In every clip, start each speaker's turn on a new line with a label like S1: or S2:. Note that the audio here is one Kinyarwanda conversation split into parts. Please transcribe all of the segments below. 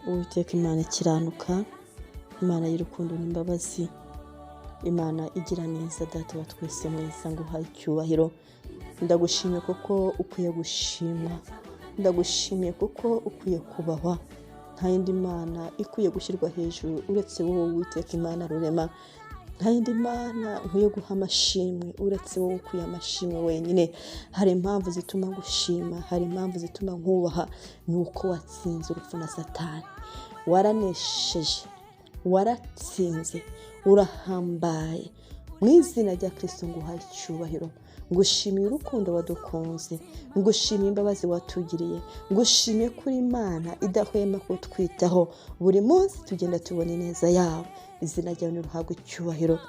S1: Uwiteka Imana ikiranuka, Imana y'urukundo n'imbabazi, Imana igira neza, Data wa twese mwiza, nguhaye icyubahiro. Ndagushimiye kuko ukwiye gushimwa, ndagushimiye kuko ukwiye kubahwa. Nta yindi Mana ikwiye gushyirwa hejuru uretse wowe Uwiteka Imana rurema. Nta yindi Mana nkwiye guha amashimwe uretse wowe ukwiye amashimwe wenyine. Hari impamvu zituma gushima, hari impamvu zituma nkubaha, nuko watsinze urupfu na Satani. Waranesheje, waratsinze, urahambaye. Mu izina rya Kristo nguhaye icyubahiro. Ngushimiye urukundo wadukunze, ngushimiye imbabazi watugiriye, ngushimiye kuri Imana idahwema kutwitaho. Buri munsi tugenda tubona ineza yawe. Izina ryawe niruhabwe icyubahiro.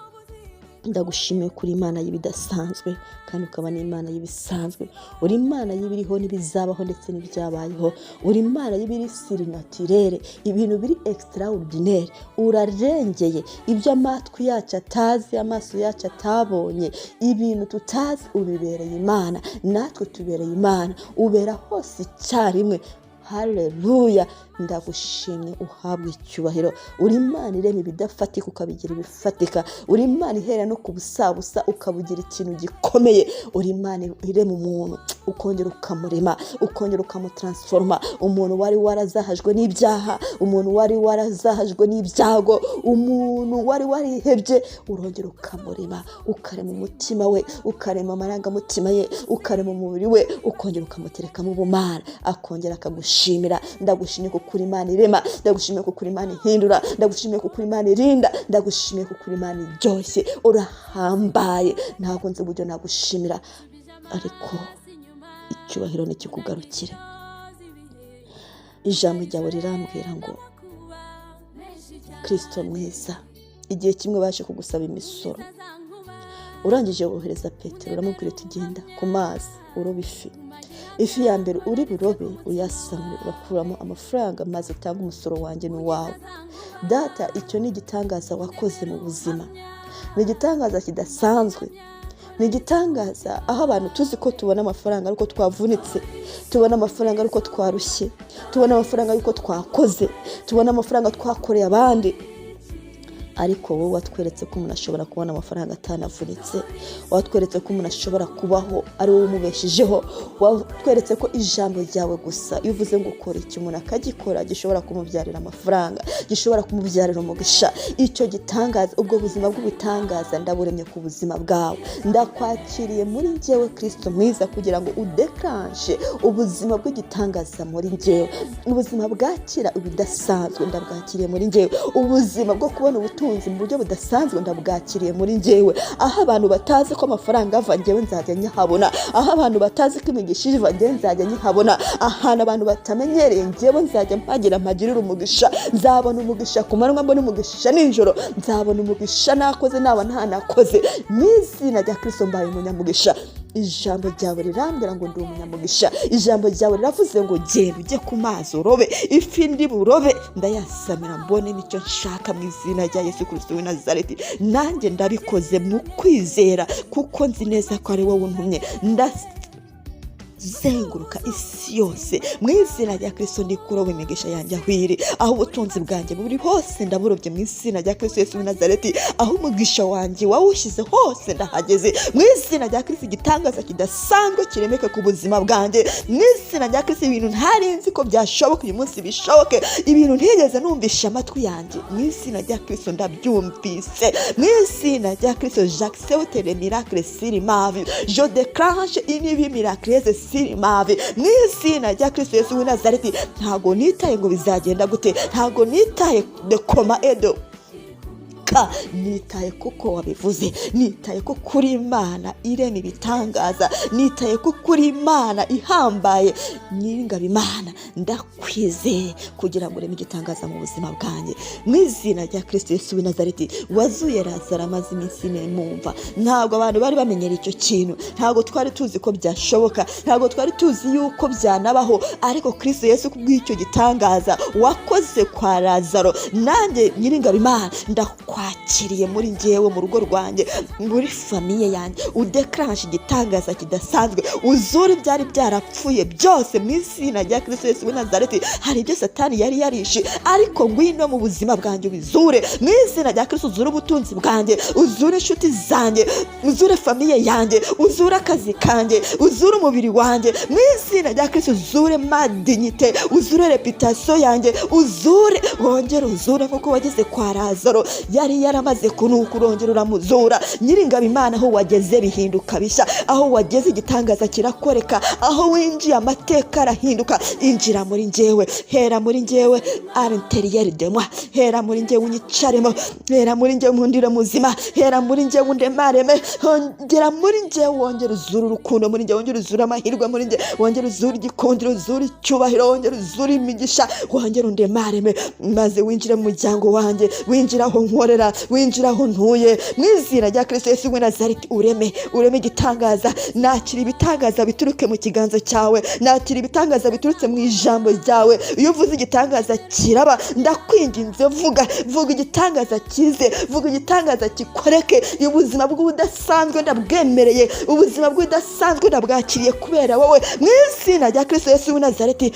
S1: Ndagushimiye kuri Imana y'ibidasanzwe kandi ukaba n'Imana y'ibisanzwe. Uri Imana y'ibiriho n'ibizabaho ndetse n'ibyabayeho. Uri Imana y'ibiri surnaturel, ibintu biri extraordinaire. Urarengeye ibyo amatwi yacu atazi, amaso yacu atabonye, ibintu tutazi. Ubibereye Imana, natwe tubereye Imana. Ubera hose icyarimwe. Haleluya. Ndagushimye, uhabwe icyubahiro. Uri Imana irema ibidafatika ukabigira ibifatika. Uri Imana ihera no ku busabusa ukabugira ikintu gikomeye. Uri Imana irema umuntu ukongera ukamurema, ukongera ukamutransforma. Umuntu wari warazahajwe n'ibyaha, umuntu wari warazahajwe n'ibyago, umuntu wari warihebye, urongera ukamurema, ukarema umutima we, ukarema amarangamutima ye, ukarema umubiri we, ukongera ukamutereka mu bumana, akongera akagushimira. Ndagushimye kuko uri Imana irema, ndagushimiye kuko uri Imana ihindura, ndagushimiye kuko uri Imana irinda, ndagushimiye kuko uri Imana iryoshye. Urahambaye, ntabwo nzi uburyo nagushimira, ariko icyubahiro nikikugarukire. Ijambo ryawe rirambwira ngo Kristo mwiza, igihe kimwe baje kugusaba imisoro, urangije wohereza Petero uramubwira uti genda ku mazi urobe ifi ya mbere uri burobe uyasamure, urakuramo amafaranga maze utanga umusoro wanjye n'uwawe. Data, icyo ni igitangaza wakoze mu buzima, ni igitangaza kidasanzwe, ni igitangaza aho abantu tuzi ko tubona amafaranga ariko twavunitse, tubona amafaranga ariko twarushye, tubona amafaranga ariko twakoze, tubona amafaranga twakoreye abandi. Ariko wowe watweretse ko umuntu ashobora kubona amafaranga atanavunitse, watweretse ko umuntu ashobora kubaho ari wowe umubeshijeho, watweretse ko ijambo ryawe gusa iyo uvuze ngo ukora icyo umuntu akagikora gishobora kumubyarira amafaranga, gishobora kumubyarira umugisha. Icyo gitangaza, ubwo buzima bw'ubutangaza ndaburemye ku buzima bwawe. Ndakwakiriye muri njyewe Kristo mwiza kugira ngo udekanshe ubuzima bw'igitangaza muri njyewe. Ubuzima bwakira ibidasanzwe ndabwakiriye muri njyewe. Ubuzima bwo kubona ubutunzi mu buryo budasanzwe ndabwakiriye muri njyewe. Aho abantu batazi ko amafaranga ava njyewe nzajya nyahabona, aho abantu batazi ko imigisha iva njyewe nzajya nyihabona, ahantu abantu batamenyereye njyewe nzajya mpagirira umugisha. Nzabona umugisha ku manywa, mbona umugisha nijoro, nzabona umugisha nakoze naba ntanakoze. Mu izina rya Kristo mbaye umunyamugisha. Ijambo ryawe rirambwira ngo ndi umunyamugisha. Ijambo ryawe riravuze ngo genda ujye ku mazi urobe ifi, ndi burobe ndayasamira mbone nicyo nshaka. Mu izina rya Yesu Kristo w'i Nazareti, nanjye ndabikoze mu kwizera kuko nzi neza ko ari wowe untumye. Zenguruka isi yose mu izina rya Kristo, ndikurobe imigisha yanjye ahwiri. Aho ubutunzi bwanjye buri hose ndaburobye mu izina rya Kristo Yesu w'i Nazareti. Aho umugisha wanjye wawushyize hose ndahageze mu izina rya Kristo. Igitangaza kidasanzwe kiremeke ku buzima bwanjye mu izina rya Kristo. Ibintu ntari nzi ko byashoboka uyu munsi bishoboke, ibintu ntigeze numvisha amatwi yanjye mu izina rya Kristo ndabyumvise mu izina rya Kristo. J'accepte les miracles sur ma vie, je déclenche une vie miraculeuse sur ma vie mu izina rya Kristo Yesu w'i Nazareti. Ntago nitaye ngo bizagenda gute, ntago nitaye de koma edo, nitaye kuko wabivuze, nitaye ko kuri Imana irema ibitangaza, nitaye ko kuri Imana ihambaye nyingaba Imana. Ndakwizeye kugira ngo ureme igitangaza mu buzima bwanjye mu izina rya Kristo Yesu w'i Nazareti. Wazuye Lazaro amaze iminsi ine mumva, ntabwo abantu bari bamenyera icyo kintu, ntabwo twari tuzi ko byashoboka, ntabwo twari tuzi yuko byanabaho, ariko Kristo Yesu kubw'icyo gitangaza wakoze kwa Lazaro, nanjye nyingaba Imana ndakwa ndakwakiriye muri njyewe, mu rugo rwanjye, muri famiye yanjye, udekaranje igitangaza kidasanzwe, uzure ibyari byarapfuye byose mu izina rya Kristo Yesu w'i Nazareti. Hari ibyo Satani yari yarishe, ariko ngwino mu buzima bwanjye ubizure mu izina rya Kristo. Uzure ubutunzi bwanjye, uzure inshuti zanjye, uzure famiye yanjye, uzure akazi kanjye, uzure umubiri wanjye mu izina rya Kristo. Uzure madignite, uzure reputation yanjye, uzure, wongere uzure nk'uko wageze kwa Lazaro, yari yaramaze kunuka, urongera uramuzura. Nyiringabo Imana, aho wageze bihinduka bishya, aho wageze igitangaza kirakoreka, aho winjiye amateka arahinduka. Injira muri njyewe, hera muri njyewe, à l'intérieur de moi, hera muri njyewe unyicaremo, hera muri njyewe nkundire muzima, hera muri njyewe undemareme, hongera muri njyewe, wongere uzure urukundo muri njyewe, wongere uzure amahirwe muri njyewe, wongere uzure igikundiro, uzure icyubahiro, wongere uzure imigisha, wongere undemareme, maze winjire mu muryango wanjye, winjira aho nkorera, winjira aho ntuye mu izina rya Kristo Yesu w'i Nazareti. Ureme igitangaza, nakira ibitangaza bituruke mu kiganza cyawe, nakira ibitangaza biturutse mu ijambo ryawe. Iyo uvuze igitangaza kiraba, ndakwinginze vuga igitangaza kize, vuga igitangaza kikoreke. Ubuzima bw'ubudasanzwe ndabwemereye, ubuzima bw'ubudasanzwe ndabwakiriye kubera wowe mu izina rya Kristo Yesu w'i Nazareti.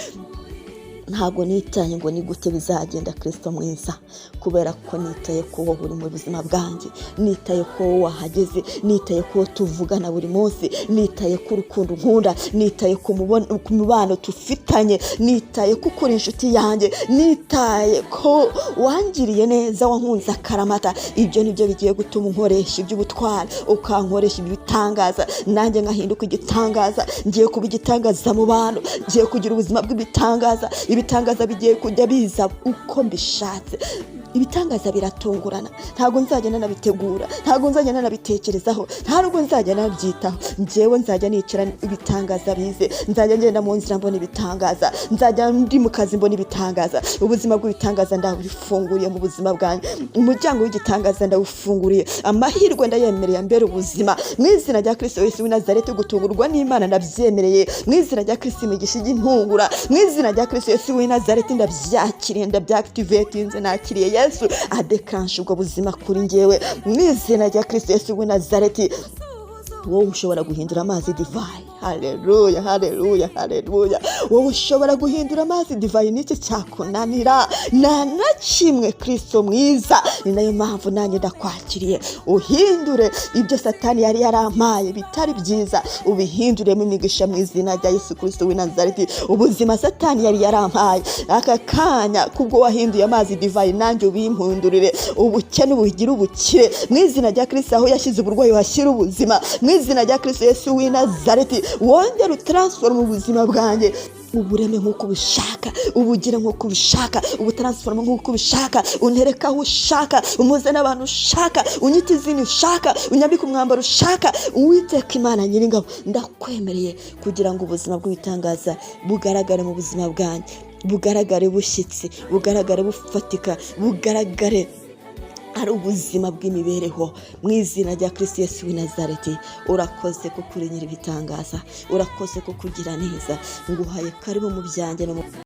S1: Ntabwo nitaye ngo ni gute bizagenda Kristo mwiza, kubera ko nitaye ko wowe uri mu buzima bwanjye, nitaye ko wowe wahageze, nitaye ko tuvugana buri munsi, nitaye ko urukundo nkunda, nitaye ku mubano tufitanye, nitaye ko ukuri inshuti yanjye, nitaye ko wangiriye neza, wankunze akaramata. Ibyo nibyo bigiye gutuma unkoresha iby'ubutwari, ukankoresha ibitangaza, nanjye ngahinduka igitangaza. Ngiye kuba igitangaza mu bantu, ngiye kugira ubuzima bw'ibitangaza. Ibitangaza bigiye kujya biza uko mbishatse. Ibitangaza biratungurana, ntabwo nzajya nabitegura, ntabwo nzajya nabitekerezaho, ntabwo nzajya nabyitaho. Njyewe nzajya nicara ibitangaza bize, nzajya ngenda mu nzira mbona ibitangaza, nzajya ndi mu kazi mbona ibitangaza. Ubuzima bw'ibitangaza ndabufunguriye mu buzima bwanjye, umuryango w'igitangaza ndawufunguriye, amahirwe ndayemereye mbere ubuzima mu izina rya Kristo Yesu w'i Nazareti. Gutungurwa n'Imana ndabyemereye mu izina rya Kristo, imigisha y'intungura mu izina rya Kristo Yesu w'i Nazareti. Ndabyakiriye, ndabyactivatinze, nakiriye Yesu adekansha ubwo buzima kuri njyewe mu izina rya Kristo Yesu w'i Nazareti. Wowe ushobora guhindura amazi divayi. Haleluya, haleluya, haleluya. Wowe ushobora guhindura amazi divayi, n'iki cyakunanira? Na kimwe Kristo mwiza. Ni nayo mpamvu nanjye ndakwakiriye, uhindure ibyo Satani yari yarampaye bitari byiza, ubihinduremo imigisha mu izina rya Yesu Kristo w'i Nazareti. Ubuzima Satani yari yarampaye aka kanya, kubwo wahinduye amazi divayi, nanjye ubimpundurire. Ubukene ubugira ubukire mu izina rya Kristo. Aho yashyize uburwayi washyira ubuzima mu izina rya Kristo Yesu w'i Nazareti. Wongere utransforme ubuzima bwanjye, ubureme nk'uko ubishaka, ubugire nk'uko ubishaka, ubutransforme nk'uko ubishaka, untereka aho ushaka, umuze n'abantu ushaka, unyite izina ushaka, unyambike umwambaro ushaka. Uwiteka Imana Nyiringabo, ndakwemereye kugira ngo ubuzima bw'ibitangaza bugaragare mu buzima bwanjye, bugaragare bushyitse, bugaragare bufatika, bugaragare ari ubuzima bw'imibereho mu izina rya Kristo Yesu w'i Nazareti. Urakoze ko kuri nyiri ibitangaza, urakoze ko kugira neza. Nguhaye karibu mu byanjye no mu